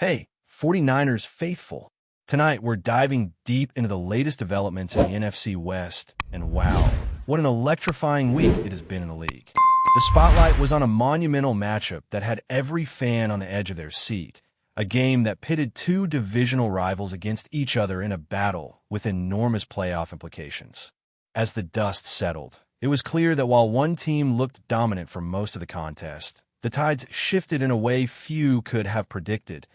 Hey, 49ers faithful. Tonight, we're diving deep into the latest developments in the NFC West, and wow, what an electrifying week it has been in the league. The spotlight was on a monumental matchup that had every fan on the edge of their seat, a game that pitted two divisional rivals against each other in a battle with enormous playoff implications. As the dust settled, it was clear that while one team looked dominant for most of the contest, the tides shifted in a way few could have predicted,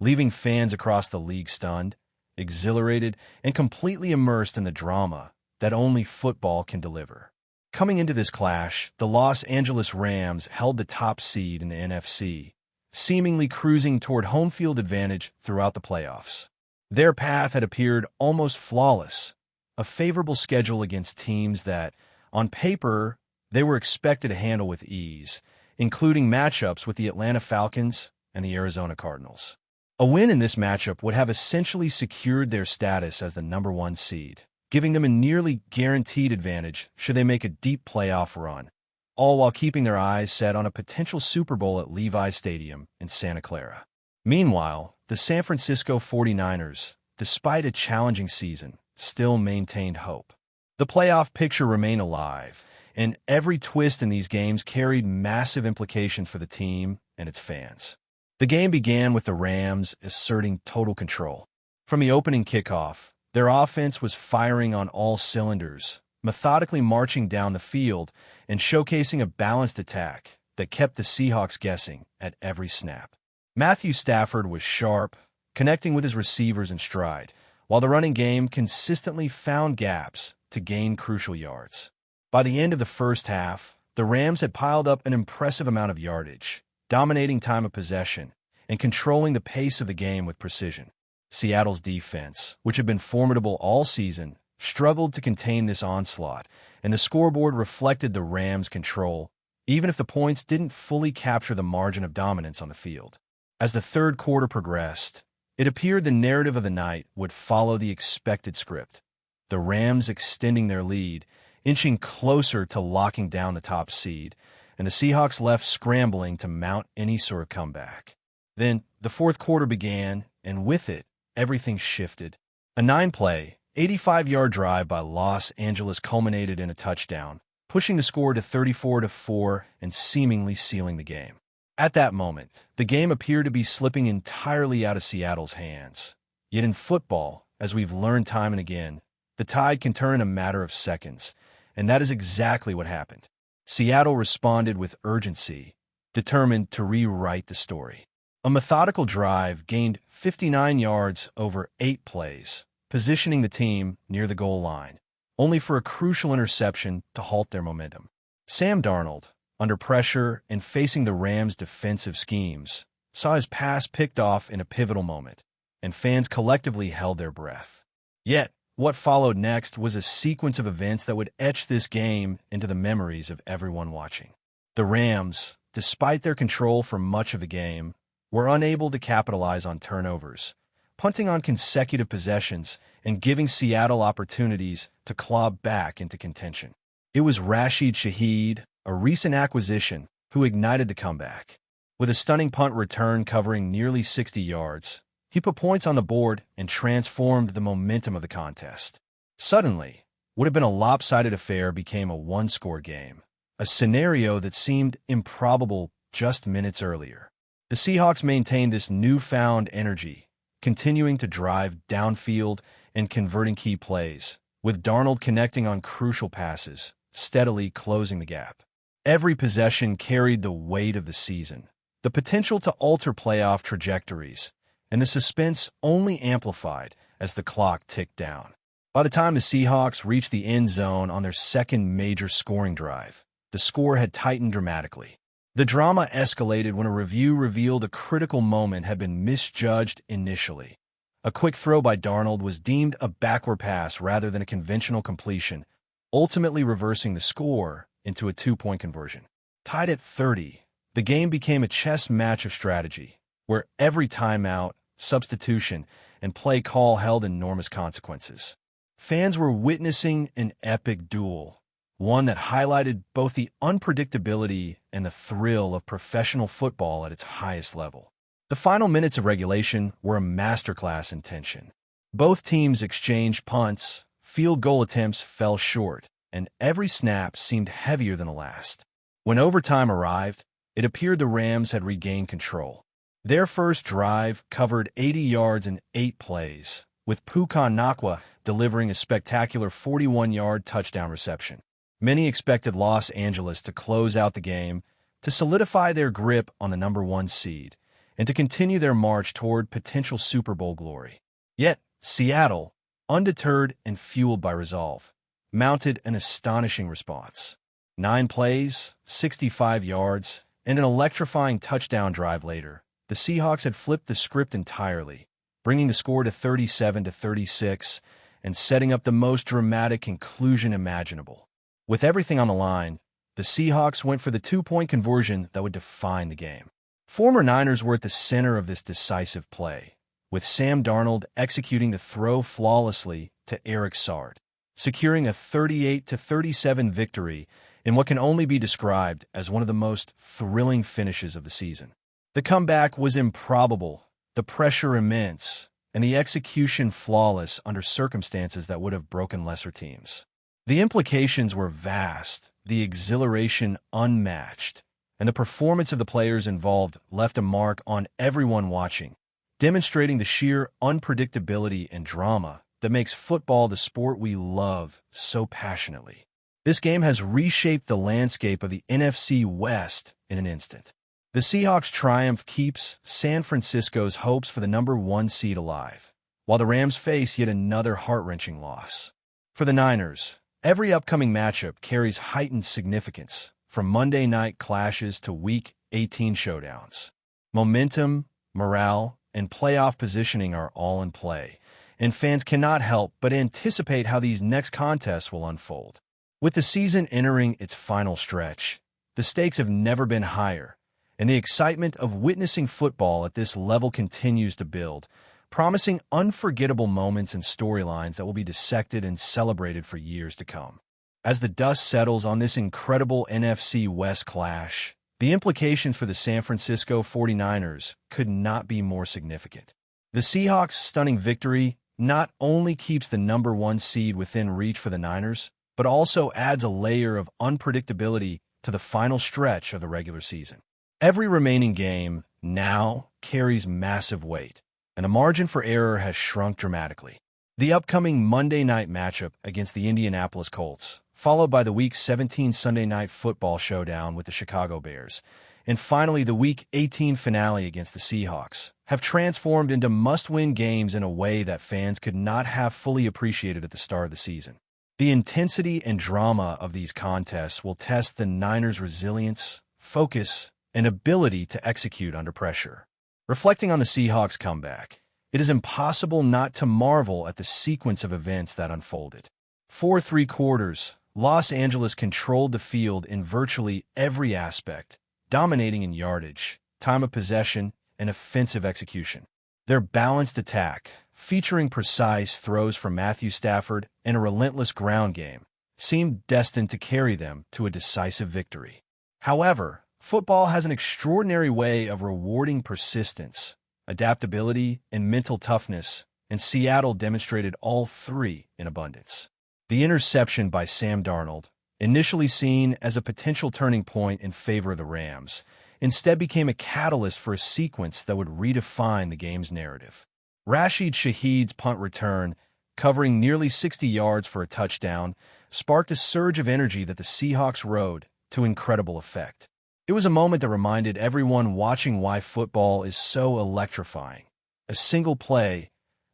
leaving fans across the league stunned, exhilarated, and completely immersed in the drama that only football can deliver. Coming into this clash, the Los Angeles Rams held the top seed in the NFC, seemingly cruising toward home field advantage throughout the playoffs. Their path had appeared almost flawless, a favorable schedule against teams that, on paper, they were expected to handle with ease, including matchups with the Atlanta Falcons and the Arizona Cardinals. A win in this matchup would have essentially secured their status as the #1 seed, giving them a nearly guaranteed advantage should they make a deep playoff run, all while keeping their eyes set on a potential Super Bowl at Levi's Stadium in Santa Clara. Meanwhile, the San Francisco 49ers, despite a challenging season, still maintained hope. The playoff picture remained alive, and every twist in these games carried massive implications for the team and its fans. The game began with the Rams asserting total control. From the opening kickoff, their offense was firing on all cylinders, methodically marching down the field and showcasing a balanced attack that kept the Seahawks guessing at every snap. Matthew Stafford was sharp, connecting with his receivers in stride, while the running game consistently found gaps to gain crucial yards. By the end of the first half, the Rams had piled up an impressive amount of yardage, dominating time of possession and controlling the pace of the game with precision. Seattle's defense, which had been formidable all season, struggled to contain this onslaught, and the scoreboard reflected the Rams' control, even if the points didn't fully capture the margin of dominance on the field. As the third quarter progressed, it appeared the narrative of the night would follow the expected script, the Rams extending their lead, inching closer to locking down the top seed, and the Seahawks left scrambling to mount any sort of comeback. Then the fourth quarter began, and with it, everything shifted. A 9-play, 85-yard drive by Los Angeles culminated in a touchdown, pushing the score to 34-4 and seemingly sealing the game. At that moment, the game appeared to be slipping entirely out of Seattle's hands. Yet in football, as we've learned time and again, the tide can turn in a matter of seconds, and that is exactly what happened. Seattle responded with urgency, determined to rewrite the story. A methodical drive gained 59 yards over 8 plays, positioning the team near the goal line, only for a crucial interception to halt their momentum. Sam Darnold, under pressure and facing the Rams' defensive schemes, saw his pass picked off in a pivotal moment, and fans collectively held their breath. Yet, what followed next was a sequence of events that would etch this game into the memories of everyone watching. The Rams, despite their control for much of the game, were unable to capitalize on turnovers, punting on consecutive possessions and giving Seattle opportunities to claw back into contention. It was Rashid Shaheed, a recent acquisition, who ignited the comeback. With a stunning punt return covering nearly 60 yards, he put points on the board and transformed the momentum of the contest. Suddenly, what had been a lopsided affair became a one-score game, a scenario that seemed improbable just minutes earlier. The Seahawks maintained this newfound energy, continuing to drive downfield and converting key plays, with Darnold connecting on crucial passes, steadily closing the gap. Every possession carried the weight of the season, the potential to alter playoff trajectories, and the suspense only amplified as the clock ticked down. By the time the Seahawks reached the end zone on their second major scoring drive, the score had tightened dramatically. The drama escalated when a review revealed a critical moment had been misjudged initially. A quick throw by Darnold was deemed a backward pass rather than a conventional completion, ultimately reversing the score into a 2-point conversion. Tied at 30, the game became a chess match of strategy, where every timeout, substitution, and play call held enormous consequences. Fans were witnessing an epic duel, one that highlighted both the unpredictability and the thrill of professional football at its highest level. The final minutes of regulation were a masterclass in tension. Both teams exchanged punts, field goal attempts fell short, and every snap seemed heavier than the last. When overtime arrived, it appeared the Rams had regained control. Their first drive covered 80 yards in 8 plays, with Puka Nacua delivering a spectacular 41-yard touchdown reception. Many expected Los Angeles to close out the game, to solidify their grip on the number 1 seed, and to continue their march toward potential Super Bowl glory. Yet, Seattle, undeterred and fueled by resolve, mounted an astonishing response. 9 plays, 65 yards, and an electrifying touchdown drive later, the Seahawks had flipped the script entirely, bringing the score to 37-36 and setting up the most dramatic conclusion imaginable. With everything on the line, the Seahawks went for the 2-point conversion that would define the game. Former Niners were at the center of this decisive play, with Sam Darnold executing the throw flawlessly to Eric Sard, securing a 38-37 victory in what can only be described as one of the most thrilling finishes of the season. The comeback was improbable, the pressure immense, and the execution flawless under circumstances that would have broken lesser teams. The implications were vast, the exhilaration unmatched, and the performance of the players involved left a mark on everyone watching, demonstrating the sheer unpredictability and drama that makes football the sport we love so passionately. This game has reshaped the landscape of the NFC West in an instant. The Seahawks' triumph keeps San Francisco's hopes for the number 1 seed alive, while the Rams face yet another heart-wrenching loss. For the Niners, every upcoming matchup carries heightened significance, from Monday night clashes to Week 18 showdowns. Momentum, morale, and playoff positioning are all in play, and fans cannot help but anticipate how these next contests will unfold. With the season entering its final stretch, the stakes have never been higher, and the excitement of witnessing football at this level continues to build, promising unforgettable moments and storylines that will be dissected and celebrated for years to come. As the dust settles on this incredible NFC West clash, the implications for the San Francisco 49ers could not be more significant. The Seahawks' stunning victory not only keeps the number 1 seed within reach for the Niners, but also adds a layer of unpredictability to the final stretch of the regular season. Every remaining game now carries massive weight, and the margin for error has shrunk dramatically. The upcoming Monday night matchup against the Indianapolis Colts, followed by the Week 17 Sunday Night Football showdown with the Chicago Bears, and finally the Week 18 finale against the Seahawks, have transformed into must-win games in a way that fans could not have fully appreciated at the start of the season. The intensity and drama of these contests will test the Niners' resilience, focus, and ability to execute under pressure. Reflecting on the Seahawks' comeback, it is impossible not to marvel at the sequence of events that unfolded. For 3 quarters, Los Angeles controlled the field in virtually every aspect, dominating in yardage, time of possession, and offensive execution. Their balanced attack, featuring precise throws from Matthew Stafford and a relentless ground game, seemed destined to carry them to a decisive victory. However, football has an extraordinary way of rewarding persistence, adaptability, and mental toughness, and Seattle demonstrated all 3 in abundance. The interception by Sam Darnold, initially seen as a potential turning point in favor of the Rams, instead became a catalyst for a sequence that would redefine the game's narrative. Rashid Shaheed's punt return, covering nearly 60 yards for a touchdown, sparked a surge of energy that the Seahawks rode to incredible effect. It was a moment that reminded everyone watching why football is so electrifying. A single play,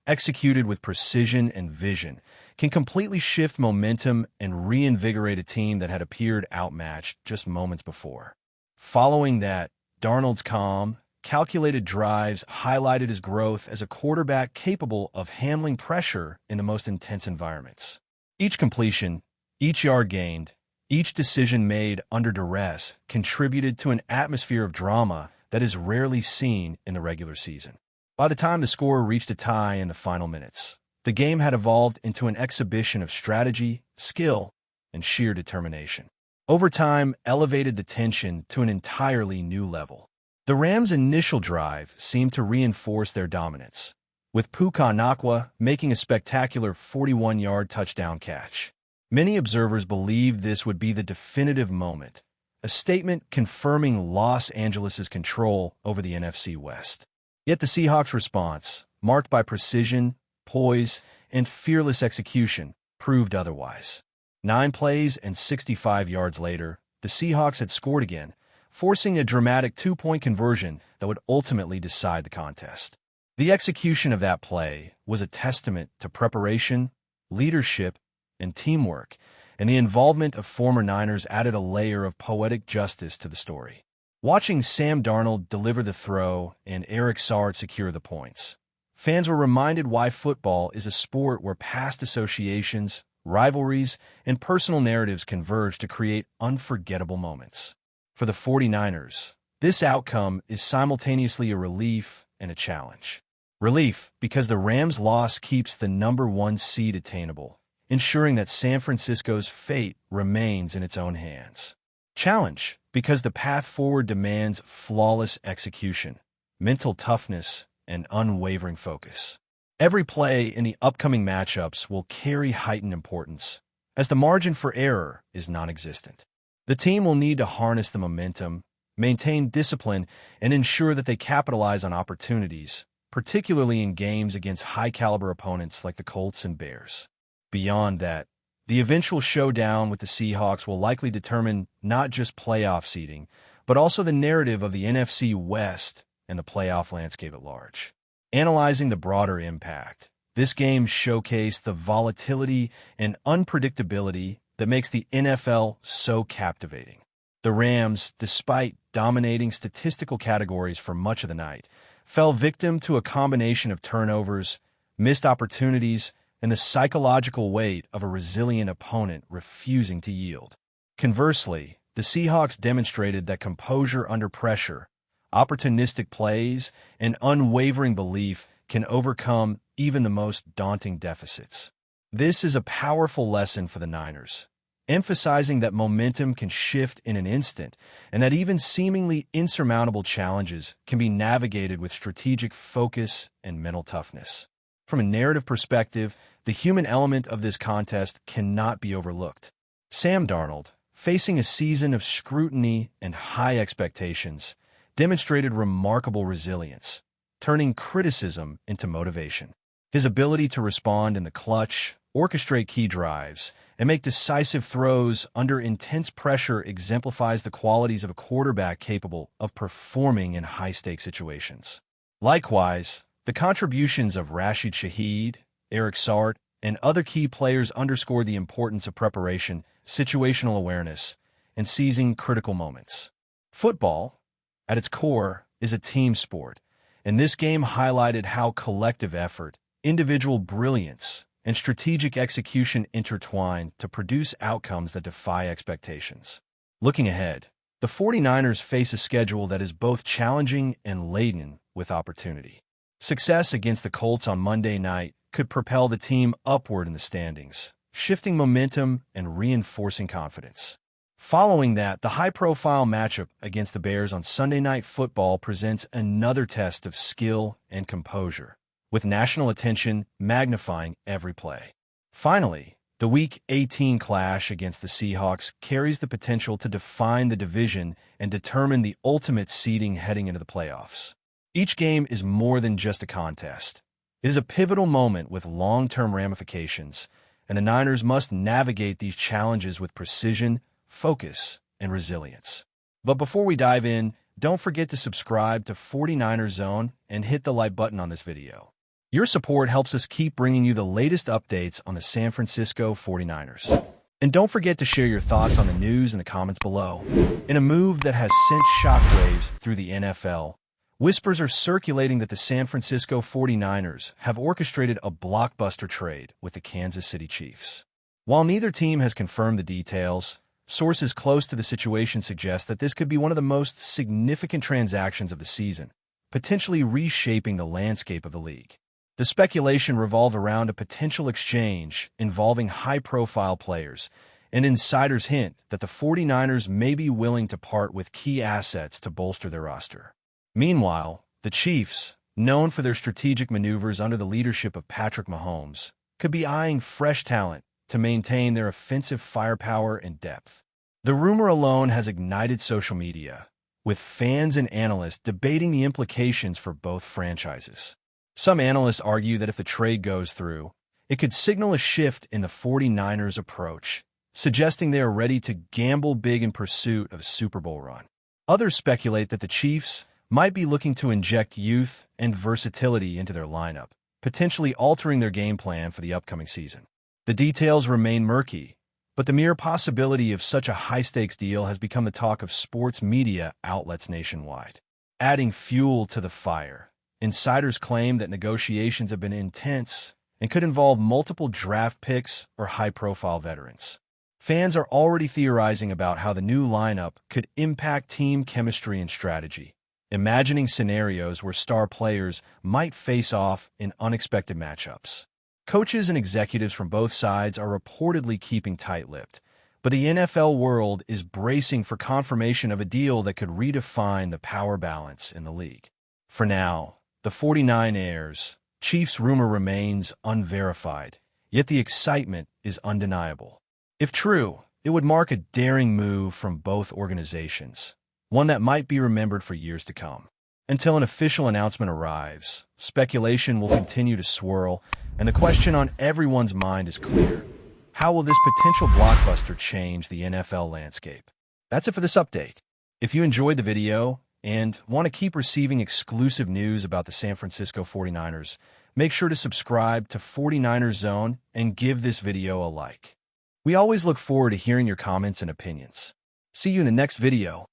executed with precision and vision, can completely shift momentum and reinvigorate a team that had appeared outmatched just moments before. Following that, Darnold's calm, calculated drives highlighted his growth as a quarterback capable of handling pressure in the most intense environments. Each completion, each yard gained, each decision made under duress contributed to an atmosphere of drama that is rarely seen in the regular season. By the time the score reached a tie in the final minutes, the game had evolved into an exhibition of strategy, skill, and sheer determination. Overtime elevated the tension to an entirely new level. The Rams' initial drive seemed to reinforce their dominance, with Puka Nacua making a spectacular 41-yard touchdown catch. Many observers believed this would be the definitive moment, a statement confirming Los Angeles' control over the NFC West. Yet the Seahawks' response, marked by precision, poise, and fearless execution, proved otherwise. 9 plays and 65 yards later, the Seahawks had scored again, forcing a dramatic 2-point conversion that would ultimately decide the contest. The execution of that play was a testament to preparation, leadership, and teamwork, and the involvement of former Niners added a layer of poetic justice to the story. Watching Sam Darnold deliver the throw and Eric Sard secure the points, fans were reminded why football is a sport where past associations, rivalries, and personal narratives converge to create unforgettable moments. For the 49ers, this outcome is simultaneously a relief and a challenge. Relief because the Rams' loss keeps the number 1 seed attainable, ensuring that San Francisco's fate remains in its own hands. Challenge because the path forward demands flawless execution, mental toughness, and unwavering focus. Every play in the upcoming matchups will carry heightened importance, as the margin for error is non-existent. The team will need to harness the momentum, maintain discipline, and ensure that they capitalize on opportunities, particularly in games against high-caliber opponents like the Colts and Bears. Beyond that, the eventual showdown with the Seahawks will likely determine not just playoff seeding, but also the narrative of the NFC West and the playoff landscape at large. Analyzing the broader impact, this game showcased the volatility and unpredictability that makes the NFL so captivating. The Rams, despite dominating statistical categories for much of the night, fell victim to a combination of turnovers, missed opportunities, and the psychological weight of a resilient opponent refusing to yield. Conversely, the Seahawks demonstrated that composure under pressure, opportunistic plays, and unwavering belief can overcome even the most daunting deficits. This is a powerful lesson for the Niners, emphasizing that momentum can shift in an instant and that even seemingly insurmountable challenges can be navigated with strategic focus and mental toughness. From a narrative perspective, the human element of this contest cannot be overlooked. Sam Darnold, facing a season of scrutiny and high expectations, demonstrated remarkable resilience, turning criticism into motivation. His ability to respond in the clutch, orchestrate key drives, and make decisive throws under intense pressure exemplifies the qualities of a quarterback capable of performing in high-stakes situations. Likewise, the contributions of Rashid Shaheed, Eric Sard, and other key players underscore the importance of preparation, situational awareness, and seizing critical moments. Football, at its core, is a team sport, and this game highlighted how collective effort, individual brilliance, and strategic execution intertwine to produce outcomes that defy expectations. Looking ahead, the 49ers face a schedule that is both challenging and laden with opportunity. Success against the Colts on Monday night could propel the team upward in the standings, shifting momentum and reinforcing confidence. Following that, the high-profile matchup against the Bears on Sunday Night Football presents another test of skill and composure, with national attention magnifying every play. Finally, the Week 18 clash against the Seahawks carries the potential to define the division and determine the ultimate seeding heading into the playoffs. Each game is more than just a contest. It is a pivotal moment with long-term ramifications, and the Niners must navigate these challenges with precision, focus, and resilience. But before we dive in, don't forget to subscribe to 49ers Zone and hit the like button on this video. Your support helps us keep bringing you the latest updates on the San Francisco 49ers. And don't forget to share your thoughts on the news in the comments below. In a move that has sent shockwaves through the NFL, whispers are circulating that the San Francisco 49ers have orchestrated a blockbuster trade with the Kansas City Chiefs. While neither team has confirmed the details, sources close to the situation suggest that this could be one of the most significant transactions of the season, potentially reshaping the landscape of the league. The speculation revolved around a potential exchange involving high-profile players, and insiders hint that the 49ers may be willing to part with key assets to bolster their roster. Meanwhile, the Chiefs, known for their strategic maneuvers under the leadership of Patrick Mahomes, could be eyeing fresh talent to maintain their offensive firepower and depth. The rumor alone has ignited social media, with fans and analysts debating the implications for both franchises. Some analysts argue that if the trade goes through, it could signal a shift in the 49ers' approach, suggesting they are ready to gamble big in pursuit of a Super Bowl run. Others speculate that the Chiefs might be looking to inject youth and versatility into their lineup, potentially altering their game plan for the upcoming season. The details remain murky, but the mere possibility of such a high-stakes deal has become the talk of sports media outlets nationwide. Adding fuel to the fire, insiders claim that negotiations have been intense and could involve multiple draft picks or high-profile veterans. Fans are already theorizing about how the new lineup could impact team chemistry and strategy, imagining scenarios where star players might face off in unexpected matchups. Coaches and executives from both sides are reportedly keeping tight-lipped, but the NFL world is bracing for confirmation of a deal that could redefine the power balance in the league. For now, the 49ers Chiefs rumor remains unverified, yet the excitement is undeniable. If true, it would mark a daring move from both organizations, one that might be remembered for years to come. Until an official announcement arrives, speculation will continue to swirl, and the question on everyone's mind is clear. How will this potential blockbuster change the NFL landscape? That's it for this update. If you enjoyed the video and want to keep receiving exclusive news about the San Francisco 49ers, make sure to subscribe to 49ers Zone and give this video a like. We always look forward to hearing your comments and opinions. See you in the next video.